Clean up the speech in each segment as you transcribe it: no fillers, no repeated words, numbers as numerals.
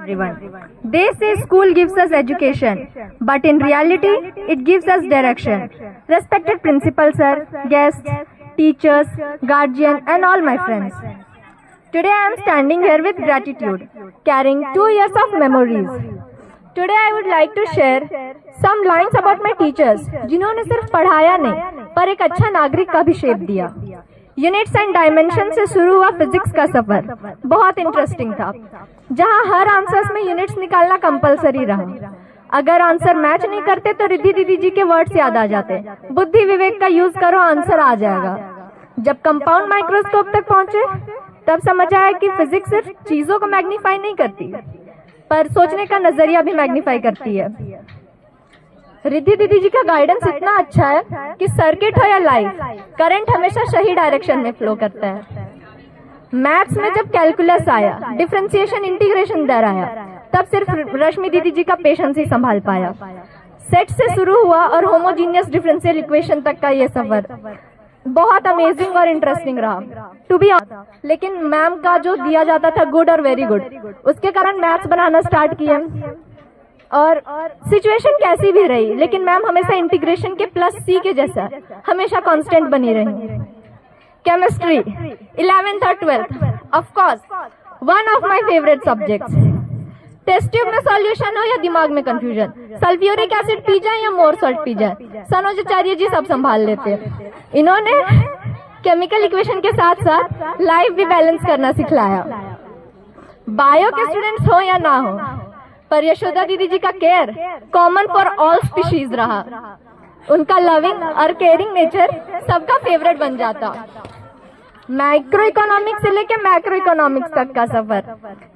everyone. They say school gives us education, but in reality, it gives us direction. Respected principal sir, guests, teachers, guardian, and all my friends. Today I am standing here with gratitude, carrying 2 years of memories. Today I would like to share some lines about my teachers, जिन्होंने सिर्फ पढ़ाया नहीं, पर एक अच्छा नागरिक का भी शेप दिया. यूनिट्स एंड डायमेंशन से शुरू हुआ फिजिक्स का सफर बहुत इंटरेस्टिंग था, जहां हर आंसर्स में यूनिट्स निकालना कंपलसरी रहा. अगर आंसर मैच नहीं करते तो रिद्धि दीदी जी के वर्ड्स याद आ जाते, बुद्धि विवेक का यूज करो आंसर आ जाएगा. जब कंपाउंड माइक्रोस्कोप तक पहुंचे तब समझ आया कि फिजिक्स सिर्फ चीजों को मैग्नीफाई नहीं करती, पर सोचने का नजरिया भी मैग्नीफाई करती है. रिद्धि दीदी जी का गाइडेंस इतना अच्छा है कि सर्किट हो या लाइफ, करंट हमेशा सही डायरेक्शन में फ्लो करता है. मैथ्स में जब कैलकुलस आया, डिफरेंशिएशन इंटीग्रेशन दर आया, तब सिर्फ रश्मि दीदी जी का पेशेंस ही संभाल पाया. सेट से शुरू हुआ और होमोजीनियस डिफरेंशियल इक्वेशन तक का ये सफर बहुत अमेजिंग और इंटरेस्टिंग रहा. टू बी ऑनेस्ट, लेकिन मैम का जो दिया जाता था गुड और वेरी गुड, उसके कारण मैथ्स बनाना स्टार्ट किए. और सिचुएशन कैसी भी रही, लेकिन मैम हमेशा इंटीग्रेशन के प्लस सी के जैसा हमेशा कांस्टेंट बनी रही. केमिस्ट्री 11th और 12th of course one of my favourite subjects. Test tube में सॉल्यूशन हो या दिमाग में कंफ्यूजन, सल्फ्यूरिक एसिड पी जाए या मोर सॉल्ट पी जाए, सनोजाचार्य जी सब संभाल लेते. इन्होंने केमिकल इक्वेशन के साथ साथ लाइफ भी बैलेंस करना सिखलाया. बायो के स्टूडेंट्स हो या ना हो, पर यशोदा दीदी जी का care common for all species रहा. उनका लविंग और केयरिंग नेचर सबका फेवरेट बन जाता. माइक्रो इकोनॉमिक्स से लेके मैक्रो इकोनॉमिक्स तक का सफर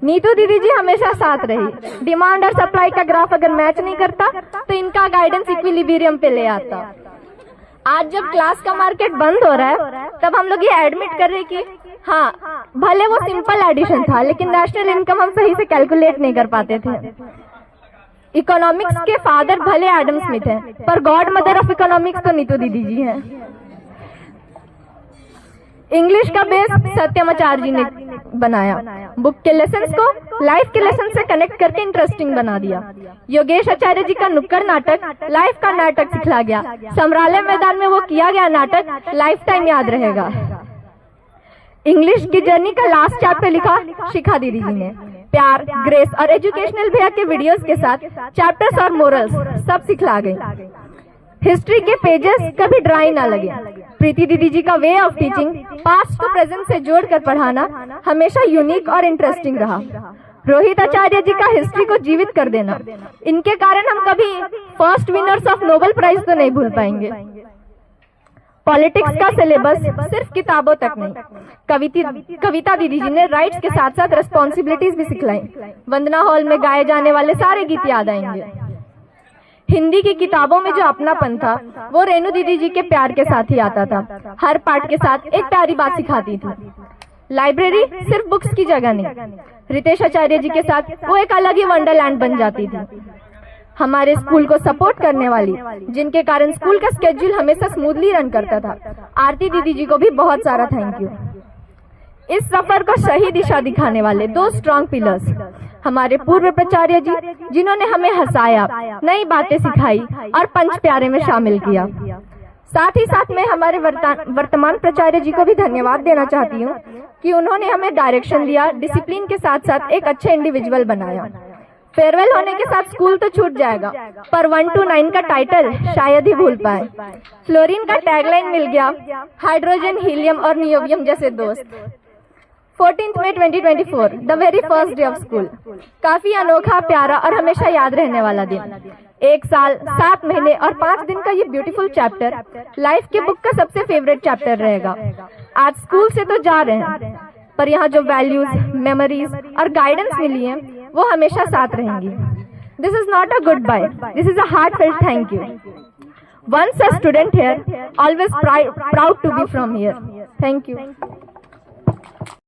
नीतू दीदी जी हमेशा साथ रही. डिमांड और सप्लाई का ग्राफ अगर मैच नहीं करता तो इनका गाइडेंस इक्विलिब्रियम पे ले आता. आज जब क्लास का मार्केट बंद हो रहा है तब हम लोग ये एडमिट कर रहे कि हाँ, भले वो सिंपल एडिशन था, लेकिन नेशनल इनकम हम सही से कैलकुलेट नहीं कर पाते थे. इकोनॉमिक्स के फादर भले एडम स्मिथ हैं, पर गॉड मदर ऑफ इकोनॉमिक्स तो नीतू दीदी जी हैं. इंग्लिश का बेस सत्यमाचार्य जी ने बनाया. बुक के लेसन्स को लाइफ के लेसन से कनेक्ट करके इंटरेस्टिंग बना दिया. योगेश आचार्य जी का नुक्कड़ नाटक लाइफ का नाटक सिखला गया. समराले मैदान में वो किया गया नाटक लाइफ टाइम याद रहेगा. इंग्लिश की जर्नी का लास्ट चैप्टर लिखा शिखा दीदी जी ने. प्यार, ग्रेस और एजुकेशनल भैया के वीडियोस के साथ चैप्टर्स और मोरल्स सब सिखला गए. हिस्ट्री के पेजेस कभी ड्राई ना लगे. प्रीति दीदी जी का वे ऑफ टीचिंग पास्ट को प्रेजेंट से जोड़कर पढ़ाना हमेशा यूनिक और इंटरेस्टिंग रहा. रोहित आचार्य जी का हिस्ट्री को जीवित कर देना, इनके कारण हम कभी first winners of Nobel prize तो नहीं भूल पाएंगे. पॉलिटिक्स का सिलेबस सिर्फ किताबों तक नहीं, कविता दीदी जी ने राइट्स के साथ साथ रिस्पॉन्सिबिलिटीज भी सिखलाई. वंदना हॉल में गाए जाने वाले सारे गीत याद आएंगे. हिंदी की किताबों में जो अपनापन था वो रेणु दीदी जी के प्यार के साथ ही आता था. हर पार्ट के साथ एक प्यारी बात सिखाती थी. लाइब्रेरी सिर्फ बुक्स की जगह नहीं, रितेश आचार्य जी के साथ वो एक अलग ही वंडरलैंड बन जाती थी. हमारे स्कूल को सपोर्ट करने वाली, जिनके कारण स्कूल का स्केड्यूल हमेशा स्मूथली रन करता था, आरती दीदी जी को भी बहुत सारा थैंक यू. इस सफर को सही दिशा दिखाने वाले 2 स्ट्रॉन्ग पिलर्स, हमारे पूर्व प्राचार्य जी जिन्होंने हमें हंसाया, नई बातें सिखाई और पंच प्यारे में शामिल किया. साथ ही साथ मैं हमारे वर्तमान प्राचार्य जी को भी धन्यवाद देना चाहती हूँ कि उन्होंने हमें डायरेक्शन दिया, डिसिप्लिन के साथ साथ एक अच्छे इंडिविजुअल बनाया. फेयरवेल होने के साथ स्कूल तो छूट जाएगा, पर 1 to 9 का टाइटल शायद ही भूल पाए. फ्लोरीन का टैगलाइन मिल गया, हाइड्रोजन, हीलियम और नियोबियम जैसे दोस्त. 14th May 2024 the very first day of school. काफी अनोखा, प्यारा और हमेशा याद रहने वाला दिन. 1 साल 7 महीने और 5 दिन का ये ब्यूटीफुल चैप्टर लाइफ के बुक का सबसे फेवरेट चैप्टर रहेगा. आज स्कूल से तो जा रहे हैं, पर यहाँ जो वैल्यूज, मेमोरीज और गाइडेंस मिली है वो हमेशा साथ रहेंगी. This is not a goodbye, this is a heartfelt thank you. Once a student here, always proud to be from here. Thank you.